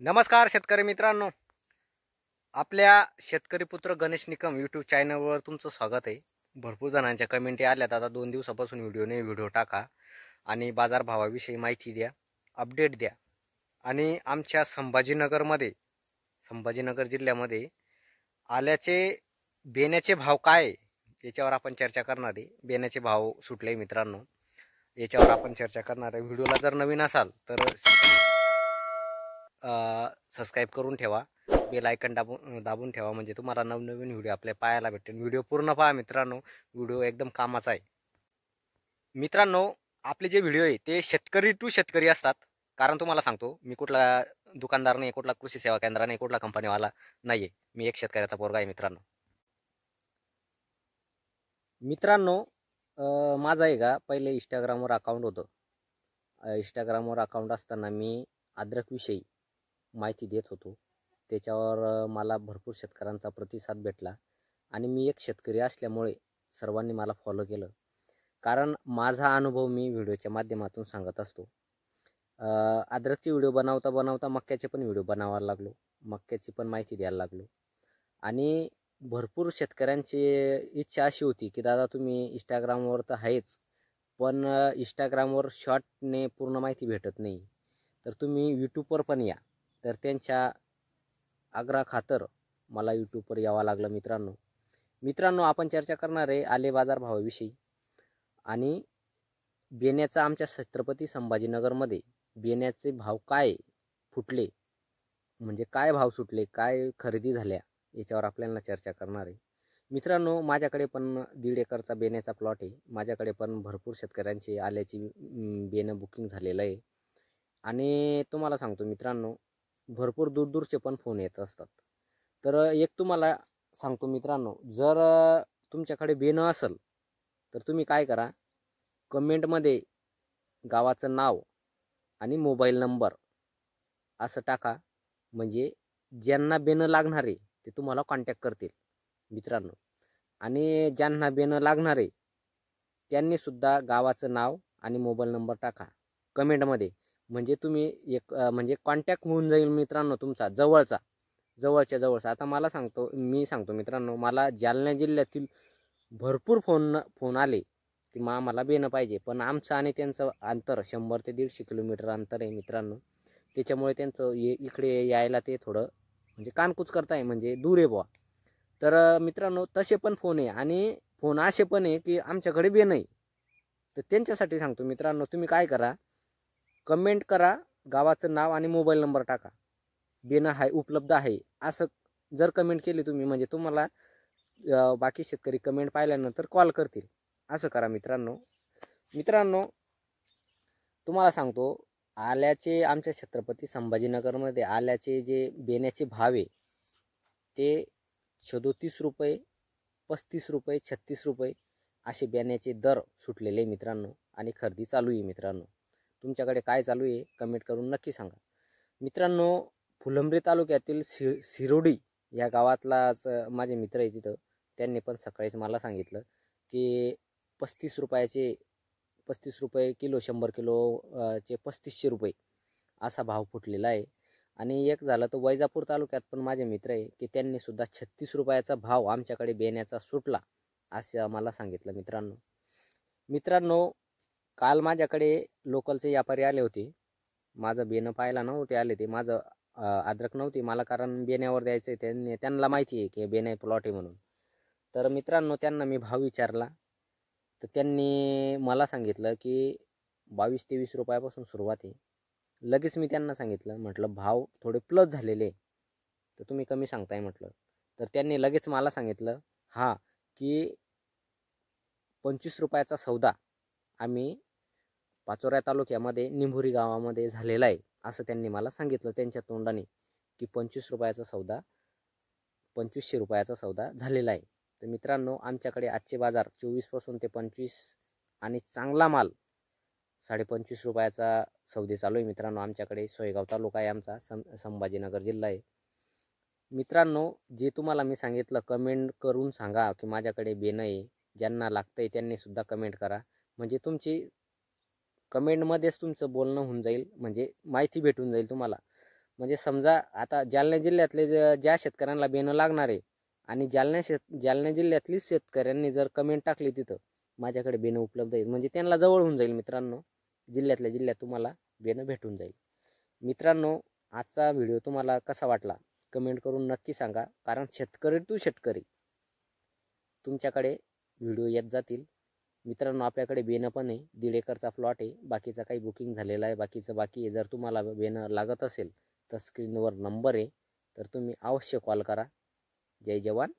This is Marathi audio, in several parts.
नमस्कार शेतकरी मित्रांनो, आपल्या शेतकरी पुत्र गणेश निकम यूट्यूब चॅनलवर तुमचं स्वागत आहे. भरपूर जणांच्या कमेंटी आल्यात. आता 2 दिवसापासून व्हिडिओ टाका आणि बाजारभावाविषयी माहिती द्या, अपडेट द्या. आणि आमच्या संभाजीनगर जिल्ह्यामध्ये आल्याचे बेण्याचे भाव काय आहे, याच्यावर आपण चर्चा करणार आहे. बेण्याचे भाव सुटले मित्रांनो, याच्यावर आपण चर्चा करणार आहे. व्हिडिओला जर नवीन असाल तर सबस्क्राईब करून ठेवा, बेल आयकन दाबून ठेवा, म्हणजे तुम्हाला नवनवीन व्हिडिओ आपल्या पाहायला भेटेल. व्हिडिओ पूर्ण पहा मित्रांनो, व्हिडिओ एकदम कामाचा आहे. मित्रांनो, आपले जे व्हिडिओ आहे ते शेतकरी टू शेतकरी असतात. कारण तुम्हाला सांगतो, मी कुठला दुकानदार नाही, कुठला कृषी सेवा केंद्र नाही, कुठला कंपनीवाला नाही आहे. मी एक शेतकऱ्याचा पोरगा आहे मित्रांनो. माझं आहे का पहिले इंस्टाग्रामवर अकाउंट होतं. इंस्टाग्रामवर अकाउंट असताना मी अद्रकविषयी माहिती देत होतो. त्याच्यावर मला भरपूर शेतकऱ्यांचा प्रतिसाद भेटला आणि मी एक शेतकरी असल्यामुळे सर्वांनी मला फॉलो केलं. कारण माझा अनुभव मी व्हिडिओच्या माध्यमातून सांगत असतो. अद्रकचे व्हिडिओ बनवता बनवता मक्याचे पण व्हिडिओ बनवायला लागलो, मक्याची पण माहिती द्यायला लागलो. आणि भरपूर शेतकऱ्यांची इच्छा अशी होती की दादा तुम्ही इंस्टाग्रामवर तर आहेच, पण इंस्टाग्रामवर शॉर्टने पूर्ण माहिती भेटत नाही, तर तुम्ही यूट्यूबवर पण या. तर त्यांच्या आग्रहाखातर मला यूट्यूबवर यावं लागलं मित्रांनो. आपण चर्चा करणार आहे आले बाजार भावाविषयी. आणि बेण्याचा आमच्या छत्रपती संभाजीनगरमध्ये बेण्याचे भाव काय फुटले, म्हणजे काय भाव सुटले, काय खरेदी झाल्या, याच्यावर आपल्याला चर्चा करणार आहे. मित्रांनो, माझ्याकडे पण 1.5 एकरचा बेण्याचा प्लॉट आहे. माझ्याकडे पण भरपूर शेतकऱ्यांची आल्याची बेणं बुकिंग झालेलं आहे. आणि तुम्हाला सांगतो मित्रांनो, भरपूर दूरचे पण फोन येत असतात. तर एक तुम्हाला सांगतो मित्रांनो, जर तुमच्याकडे बेणं असेल तर तुम्ही काय करा, कमेंटमध्ये गावाचं नाव आणि मोबाईल नंबर असं टाका, म्हणजे ज्यांना बेणं लागणार आहे ते तुम्हाला कॉन्टॅक्ट करतील मित्रांनो. आणि ज्यांना बेणं लागणार आहे त्यांनीसुद्धा गावाचं नाव आणि मोबाईल नंबर टाका कमेंटमध्ये, म्हणजे तुम्ही एक म्हणजे कॉन्टॅक्ट होऊन जाईल मित्रांनो तुमचा जवळच्या जवळचा. आता मी सांगतो मित्रांनो, मला जालना जिल्ह्यातील भरपूर फोन आले की आम्हाला बेणं पाहिजे, पण आमचं आणि त्यांचं अंतर 100 ते 150 किलोमीटर अंतर आहे मित्रांनो. त्याच्यामुळे त्यांचं इकडे यायला ते थोडं म्हणजे कानकूच करताय, म्हणजे दूर आहे बुवा. तर मित्रांनो, तसे पण फोन आहे आणि फोन असे पण आहे की आमच्याकडे बेणं आहे. तर त्यांच्यासाठी सांगतो मित्रांनो, तुम्ही काय करा, कमेंट करा, गावाचं नाव आणि मोबाईल नंबर टाका, बेणं आहे उपलब्ध आहे असं जर कमेंट केली तुम्ही, म्हणजे तुम्हाला बाकी शेतकरी कमेंट पाहिल्यानंतर कॉल करतील. असं करा मित्रांनो. तुम्हाला सांगतो, आल्याचे आमच्या छत्रपती संभाजीनगरमध्ये आल्याचे जे बेण्याचे भाव आहे ते 37 रुपये, 35 रुपये, 36 रुपये असे बेण्याचे दर सुटलेले मित्रांनो. आणि खरेदी चालू आहे मित्रांनो. तुमच्याकडे काय चालू आहे कमेंट करून नक्की सांगा मित्रांनो. फुलंब्री तालुक्यातील सिरोडी या गावातलाच माझे मित्र आहे तिथं, त्यांनी पण सकाळीच मला सांगितलं की 35 रुपये किलो, 100 किलो चे 3500 रुपये असा भाव फुटलेला आहे. आणि एक झालं तर वैजापूर तालुक्यात पण माझे मित्र आहे की त्यांनी सुद्धा 36 रुपयाचा भाव आमच्याकडे बेण्याचा सुटला असं मला सांगितलं मित्रांनो. काल माझ्याकडे लोकलचे व्यापारी आले होते. माझं बेणं पाहायला नव्हते आले ते, माझं अद्रक नव्हती मला, कारण बेण्यावर द्यायचं आहे. त्यांना माहिती आहे की बेण्या प्लॉट आहे म्हणून. तर मित्रांनो, त्यांना मी भाव विचारला तर त्यांनी मला सांगितलं की 22-23 रुपयापासून सुरुवात आहे. लगेच मी त्यांना सांगितलं, म्हटलं भाव थोडे प्लस झालेले तर तुम्ही कमी सांगताय म्हटलं. तर त्यांनी लगेच मला सांगितलं की 25 रुपयाचा सौदा आम्ही पाचोऱ्या तालुक्यामध्ये निंभुरी गावामध्ये झालेला आहे असं त्यांनी मला सांगितलं त्यांच्या तोंडाने, की 2500 रुपयाचा सौदा झालेला आहे. तर मित्रांनो, आमच्याकडे आजचे बाजार 24 पासून ते 25 आणि चांगला माल 25.5 रुपयाचा सौदे चालू आहे मित्रांनो. आमच्याकडे सोयगाव तालुका आहे आमचा, संभाजीनगर जिल्हा आहे मित्रांनो. जे तुम्हाला मी सांगितलं कमेंट करून सांगा की माझ्याकडे बेणं आहे, ज्यांना लागतंय त्यांनी सुद्धा कमेंट करा, म्हणजे तुमची कमेंटमध्येच तुमचं बोलणं होऊन जाईल, म्हणजे माहिती भेटून जाईल तुम्हाला. म्हणजे समजा आता जालना जिल्ह्यातले ज्या शेतकऱ्यांना बेणं लागणार आहे आणि जालना जिल्ह्यातलीच शेतकऱ्यांनी जर कमेंट टाकली तिथं माझ्याकडे बेणं उपलब्ध आहेत, म्हणजे त्यांना जवळ होऊन जाईल मित्रांनो, जिल्ह्यातल्या जिल्ह्यात तुम्हाला बेणं भेटून जाईल. मित्रांनो, आजचा व्हिडिओ तुम्हाला कसा वाटला कमेंट करून नक्की सांगा, कारण शेतकरी टू शेतकरी तुमच्याकडे व्हिडिओ येत जातील. मित्रांनो, आपल्याकडे बेणं पण आहे, 1.5 एकरचा प्लॉट आहे, बाकीचा काही बुकिंग झालेला आहे, बाकीचं बाकी आहे. जर तुम्हाला बेणं लागत असेल तर स्क्रीनवर नंबर आहे, तर तुम्ही अवश्य कॉल करा. जय जवान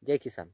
जय किसान.